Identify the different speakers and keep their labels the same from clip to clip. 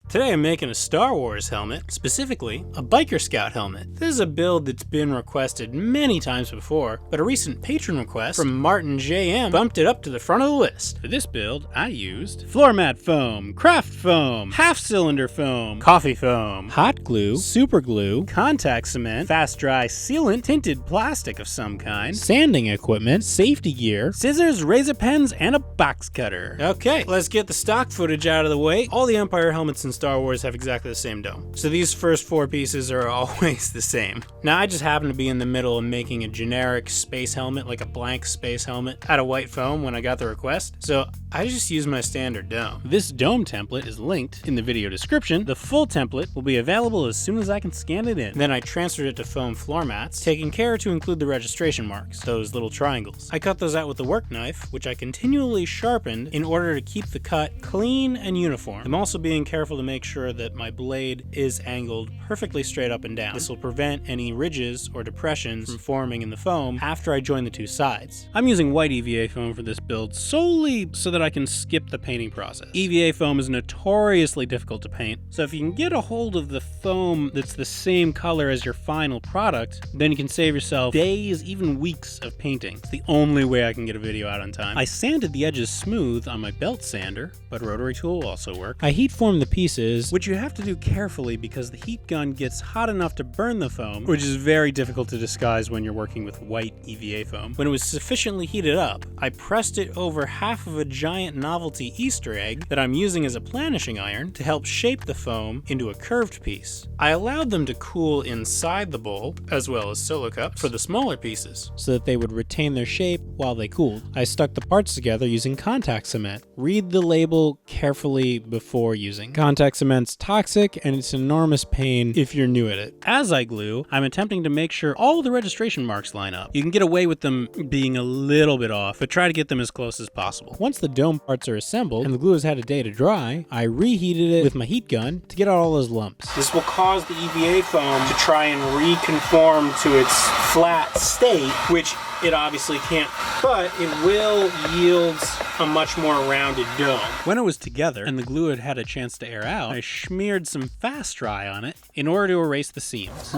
Speaker 1: Today I'm making a Star Wars helmet, specifically a Biker Scout helmet. This is a build that's been requested many times before, but a recent patron request from Martin JM bumped it up to the front of the list. For this build, I used floor mat foam, craft foam, half-cylinder foam, coffee foam, hot glue, super glue, contact cement, fast dry sealant, tinted plastic of some kind, sanding equipment, safety gear, scissors, razor pens, and a box cutter. Okay, let's get the stock footage out of the way. All the Empire helmets in Star Wars have exactly the same dome, so these first four pieces are always the same. Now I just happen to be in the middle of making a generic space helmet, like a blank space helmet, out of white foam when I got the request, so I just used my standard dome. This dome template is linked in the video description. The full template will be available as soon as I can scan it in. Then I transferred it to foam floor mats, taking care to include the registration marks, those little triangles. I cut those out with a work knife, which I continually sharpened in order to keep the cut clean and uniform. I'm also being careful to make sure that my blade is angled perfectly straight up and down. This will prevent any ridges or depressions from forming in the foam after I join the two sides. I'm using white EVA foam for this build solely so that I can skip the painting process. EVA foam is notoriously difficult to paint, so if you can get a hold of the foam that's the same color as your final product, then you can save yourself days, even weeks of painting. It's the only way I can get a video out on time. I sanded the edges smooth on my belt sander, but rotary tool will also work. I heat formed the pieces, which you have to do carefully because the heat gun gets hot enough to burn the foam, which is very difficult to disguise when you're working with white EVA foam. When it was sufficiently heated up, I pressed it over half of a giant novelty Easter egg that I'm using as a planishing iron to help shape the foam into a curved piece. I allowed them to cool inside the bowl, as well as solo cups, for the smaller pieces, so that they would retain their shape while they cooled. I stuck the parts together using contact cement. Read the label carefully before using. Contact cement's toxic and it's an enormous pain if you're new at it. As I glue, I'm attempting to make sure all the registration marks line up. You can get away with them being a little bit off, but try to get them as close as possible. Once the dome parts are assembled and the glue has had a day to dry, I reheated it with my heat gun to get out all those lumps. This will cause the EVA foam to try and reconform to its flat state, which it obviously can't, but it will yield a much more rounded dome. When it was together and the glue had had a chance to air out, I smeared some fast dry on it in order to erase the seams.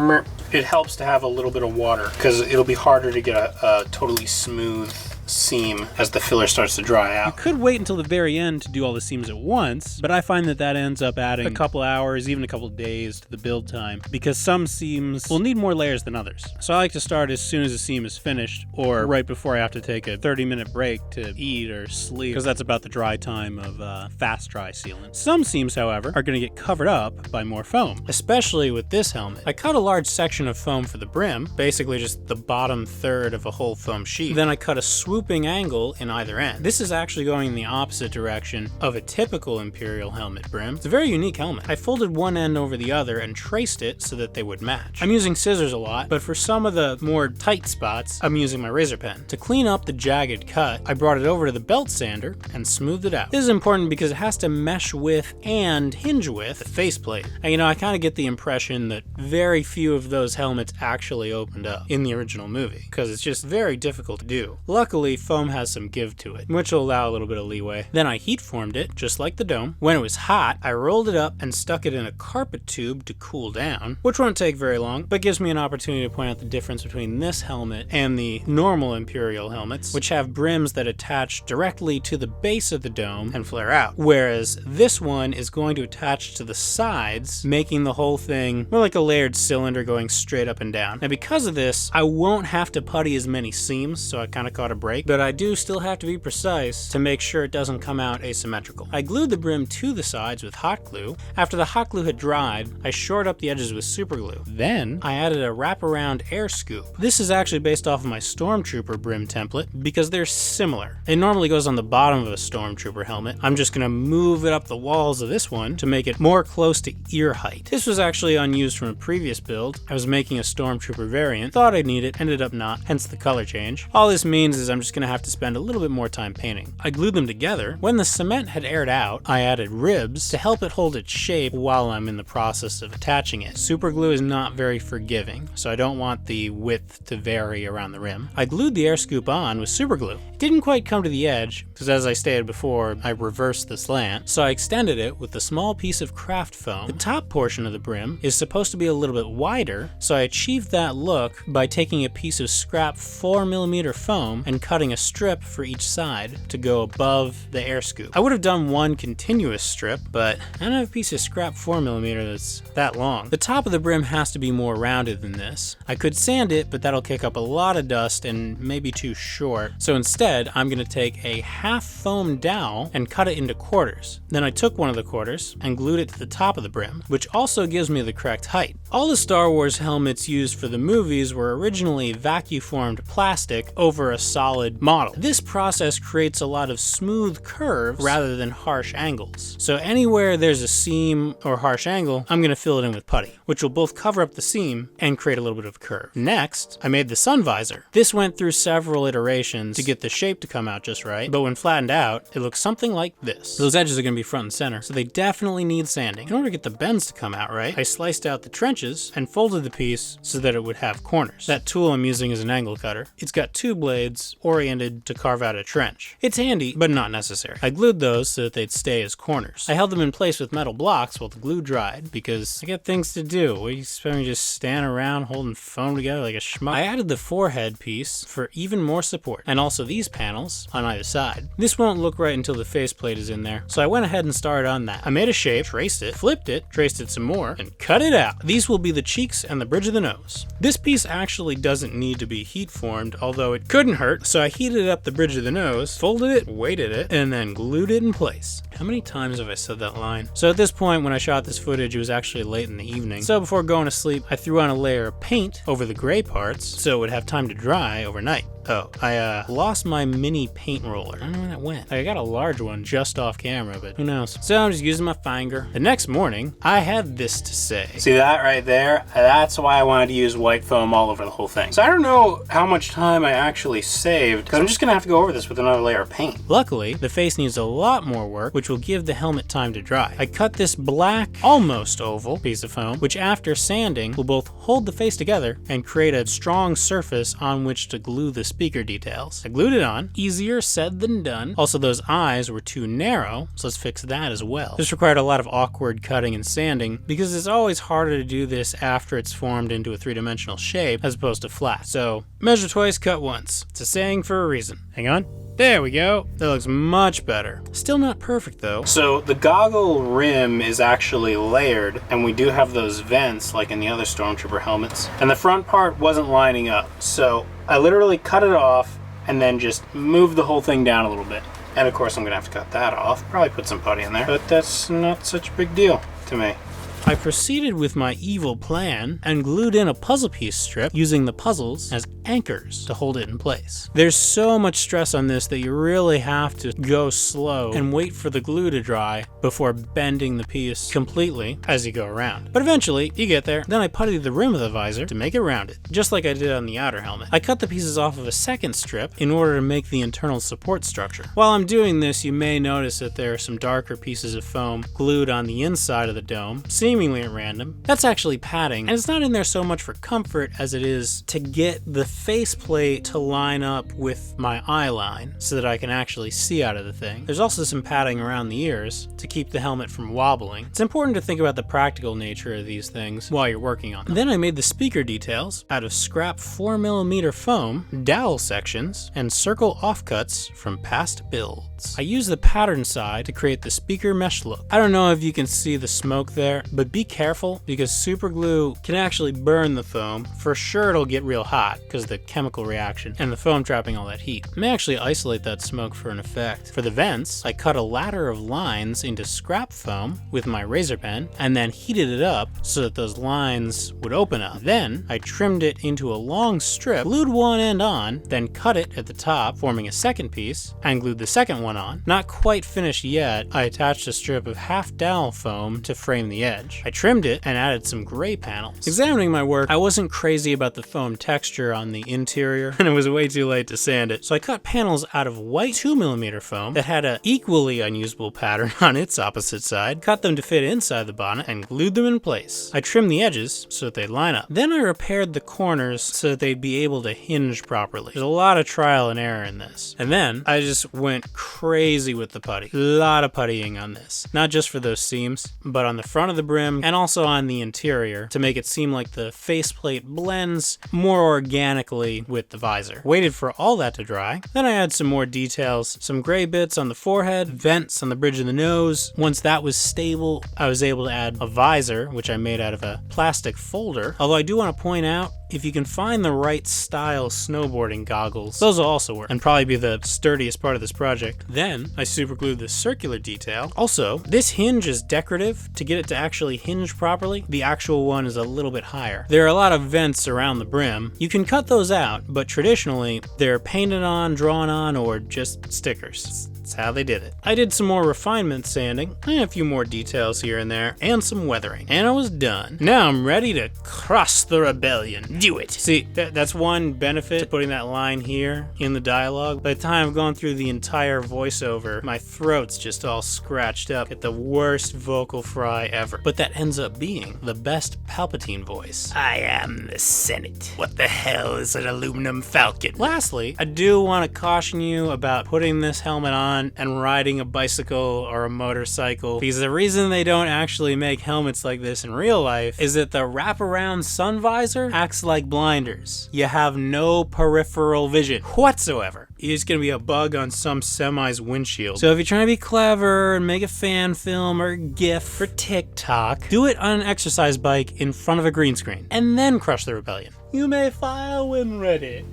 Speaker 1: It helps to have a little bit of water because it'll be harder to get a totally smooth seam as the filler starts to dry out. You could wait until the very end to do all the seams at once, but I find that ends up adding a couple hours, even a couple days to the build time, because some seams will need more layers than others. So I like to start as soon as the seam is finished, or right before I have to take a 30-minute break to eat or sleep, because that's about the dry time of fast dry sealant. Some seams, however, are going to get covered up by more foam, especially with this helmet. I cut a large section of foam for the brim, basically just the bottom third of a whole foam sheet. Then I cut a swooping angle in either end. This is actually going in the opposite direction of a typical Imperial helmet brim. It's a very unique helmet. I folded one end over the other and traced it so that they would match. I'm using scissors a lot, but for some of the more tight spots, I'm using my razor pen. To clean up the jagged cut, I brought it over to the belt sander and smoothed it out. This is important because it has to mesh with and hinge with the faceplate. And I kind of get the impression that very few of those helmets actually opened up in the original movie, because it's just very difficult to do. Luckily, foam has some give to it, which will allow a little bit of leeway. Then I heat formed it, just like the dome. When it was hot, I rolled it up and stuck it in a carpet tube to cool down, which won't take very long, but gives me an opportunity to point out the difference between this helmet and the normal Imperial helmets, which have brims that attach directly to the base of the dome and flare out, whereas this one is going to attach to the sides, making the whole thing more like a layered cylinder going straight up and down. Now because of this, I won't have to putty as many seams, so I kind of caught a break, but I do still have to be precise to make sure it doesn't come out asymmetrical. I glued the brim to the sides with hot glue. After the hot glue had dried, I shored up the edges with super glue. Then I added a wraparound air scoop. This is actually based off of my Stormtrooper brim template because they're similar. It normally goes on the bottom of a Stormtrooper helmet. I'm just going to move it up the walls of this one to make it more close to ear height. This was actually unused from a previous build. I was making a Stormtrooper variant, thought I'd need it, ended up not, hence the color change. All this means is I'm I'm just gonna have to spend a little bit more time painting. I glued them together. When the cement had aired out, I added ribs to help it hold its shape while I'm in the process of attaching it. Super glue is not very forgiving, so I don't want the width to vary around the rim. I glued the air scoop on with super glue. It didn't quite come to the edge, because as I stated before, I reversed the slant, so I extended it with a small piece of craft foam. The top portion of the brim is supposed to be a little bit wider, so I achieved that look by taking a piece of scrap 4mm foam and cutting a strip for each side to go above the air scoop. I would have done one continuous strip, but I don't have a piece of scrap 4mm that's that long. The top of the brim has to be more rounded than this. I could sand it, but that'll kick up a lot of dust and maybe too short. So instead, I'm gonna take a half foam dowel and cut it into quarters. Then I took one of the quarters and glued it to the top of the brim, which also gives me the correct height. All the Star Wars helmets used for the movies were originally vacuum-formed plastic over a solid model. This process creates a lot of smooth curves rather than harsh angles. So anywhere there's a seam or harsh angle, I'm gonna fill it in with putty, which will both cover up the seam and create a little bit of a curve. Next, I made the Sun Visor. This went through several iterations to get the shape to come out just right, but when flattened out, it looks something like this. Those edges are gonna be front and center, so they definitely need sanding. In order to get the bends to come out right, I sliced out the trenches and folded the piece so that it would have corners. That tool I'm using is an angle cutter. It's got two blades oriented to carve out a trench. It's handy, but not necessary. I glued those so that they'd stay as corners. I held them in place with metal blocks while the glue dried because I got things to do. What do you expect me to just stand around holding foam together like a schmuck? I added the forehead piece for even more support, and also these panels on either side. This won't look right until the faceplate is in there, so I went ahead and started on that. I made a shape, traced it, flipped it, traced it some more, and cut it out. These will be the cheeks and the bridge of the nose. This piece actually doesn't need to be heat formed, although it couldn't hurt, so I heated up the bridge of the nose, folded it, weighted it, and then glued it in place. How many times have I said that line? So at this point, when I shot this footage, it was actually late in the evening. So before going to sleep, I threw on a layer of paint over the gray parts so it would have time to dry overnight. Oh, I lost my mini paint roller. I don't know where that went. I got a large one just off camera, but who knows? So I'm just using my finger. The next morning, I had this to say. See that right there? That's why I wanted to use white foam all over the whole thing. So I don't know how much time I actually saved, because I'm just gonna have to go over this with another layer of paint. Luckily, the face needs a lot more work, which will give the helmet time to dry. I cut this black, almost oval piece of foam, which after sanding will both hold the face together and create a strong surface on which to glue the speaker details. I glued it on. Easier said than done. Also, those eyes were too narrow, so let's fix that as well. This required a lot of awkward cutting and sanding because it's always harder to do this after it's formed into a three-dimensional shape as opposed to flat. So, measure twice, cut once. It's a saying for a reason. Hang on. There we go. That looks much better. Still not perfect though. So the goggle rim is actually layered, and we do have those vents like in the other Stormtrooper helmets. And the front part wasn't lining up. So I literally cut it off and then just moved the whole thing down a little bit. And of course I'm gonna have to cut that off. Probably put some putty in there, but that's not such a big deal to me. I proceeded with my evil plan and glued in a puzzle piece strip using the puzzles as anchors to hold it in place. There's so much stress on this that you really have to go slow and wait for the glue to dry before bending the piece completely as you go around. But eventually, you get there. Then I puttied the rim of the visor to make it rounded, just like I did on the outer helmet. I cut the pieces off of a second strip in order to make the internal support structure. While I'm doing this, you may notice that there are some darker pieces of foam glued on the inside of the dome, seemingly at random. That's actually padding, and it's not in there so much for comfort as it is to get the faceplate to line up with my eye line so that I can actually see out of the thing. There's also some padding around the ears to keep the helmet from wobbling. It's important to think about the practical nature of these things while you're working on them. Then I made the speaker details out of scrap 4mm foam, dowel sections, and circle offcuts from past builds. I used the pattern side to create the speaker mesh look. I don't know if you can see the smoke there, but be careful because super glue can actually burn the foam. For sure it'll get real hot because of the chemical reaction and the foam trapping all that heat. I may actually isolate that smoke for an effect. For the vents, I cut a ladder of lines into scrap foam with my razor pen and then heated it up so that those lines would open up. Then I trimmed it into a long strip, glued one end on, then cut it at the top, forming a second piece, and glued the second one on. Not quite finished yet, I attached a strip of half dowel foam to frame the edge. hinge. I trimmed it and added some gray panels. Examining my work, I wasn't crazy about the foam texture on the interior, and it was way too late to sand it, so I cut panels out of white 2mm foam that had an equally unusable pattern on its opposite side, cut them to fit inside the bonnet, and glued them in place. I trimmed the edges so that they'd line up. Then I repaired the corners so that they'd be able to hinge properly. There's a lot of trial and error in this. And then I just went crazy with the putty. A lot of puttying on this. Not just for those seams, but on the front of the brim and also on the interior to make it seem like the faceplate blends more organically with the visor. Waited for all that to dry. Then I had some more details, some gray bits on the forehead, vents on the bridge of the nose. Once that was stable, I was able to add a visor, which I made out of a plastic folder. Although I do want to point out, if you can find the right style snowboarding goggles, those will also work and probably be the sturdiest part of this project. Then I superglued the circular detail. Also, this hinge is decorative. To get it to actually hinge properly, the actual one is a little bit higher. There are a lot of vents around the brim. You can cut those out, but traditionally they're painted on, drawn on, or just stickers. That's how they did it. I did some more refinement sanding, and a few more details here and there, and some weathering. And I was done. Now I'm ready to cross the rebellion. Do it! See, that's one benefit to putting that line here in the dialogue. By the time I've gone through the entire voiceover, my throat's just all scratched up at the worst vocal fry ever. But that ends up being the best Palpatine voice. I am the Senate. What the hell is an aluminum falcon? Lastly, I do want to caution you about putting this helmet on and riding a bicycle or a motorcycle, because the reason they don't actually make helmets like this in real life is that the wraparound sun visor acts like blinders. You have no peripheral vision whatsoever. You're just gonna be a bug on some semi's windshield. So if you're trying to be clever and make a fan film or GIF for TikTok, do it on an exercise bike in front of a green screen, and then crush the rebellion. You may file when ready.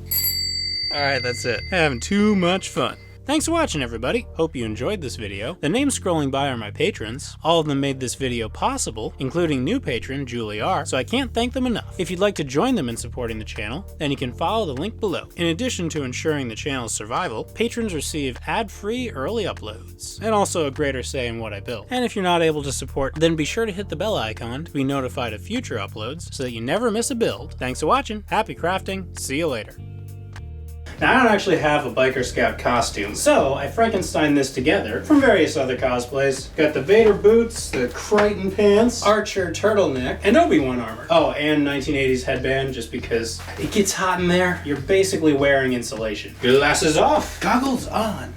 Speaker 1: Alright, that's it. Having too much fun. Thanks for watching, everybody. Hope you enjoyed this video. The names scrolling by are my patrons. All of them made this video possible, including new patron Julie R, so I can't thank them enough. If you'd like to join them in supporting the channel, then you can follow the link below. In addition to ensuring the channel's survival, patrons receive ad-free early uploads, and also a greater say in what I build. And if you're not able to support, then be sure to hit the bell icon to be notified of future uploads so that you never miss a build. Thanks for watching, happy crafting, see you later. Now, I don't actually have a Biker Scout costume, so I Frankensteined this together from various other cosplays. Got the Vader boots, the Crichton pants, Archer turtleneck, and Obi-Wan armor. Oh, and 1980s headband, just because it gets hot in there. You're basically wearing insulation. Glasses off, goggles on.